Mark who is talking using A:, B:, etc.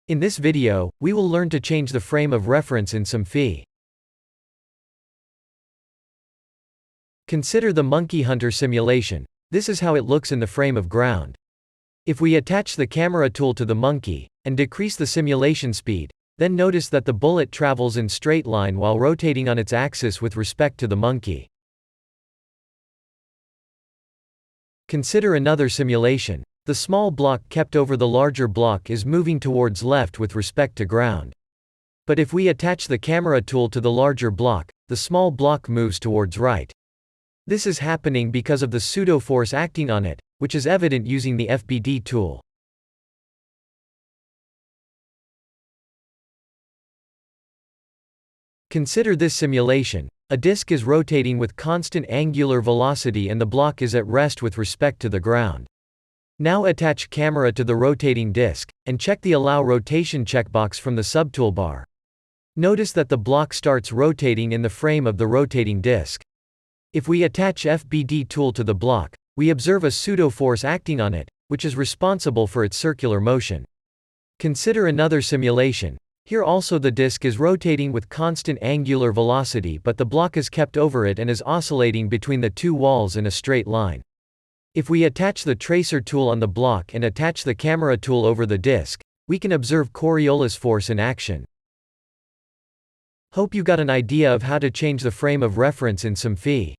A: In this video, we will learn to change the frame of reference in Simphy. Consider the monkey hunter simulation. This is how it looks in the frame of ground. If we attach the camera tool to the monkey, and decrease the simulation speed, then notice that the bullet travels in straight line while rotating on its axis with respect to the monkey. Consider another simulation. The small block kept over the larger block is moving towards left with respect to ground. But if we attach the camera tool to the larger block, the small block moves towards right. This is happening because of the pseudo-force acting on it, which is evident using the FBD tool. Consider this simulation. A disk is rotating with constant angular velocity and the block is at rest with respect to the ground. Now attach camera to the rotating disk, and check the Allow Rotation checkbox from the subtoolbar. Notice that the block starts rotating in the frame of the rotating disk. If we attach FBD tool to the block, we observe a pseudo-force acting on it, which is responsible for its circular motion. Consider another simulation. Here also the disk is rotating with constant angular velocity but the block is kept over it and is oscillating between the two walls in a straight line. If we attach the tracer tool on the block and attach the camera tool over the disk, we can observe Coriolis force in action. Hope you got an idea of how to change the frame of reference in Simphy.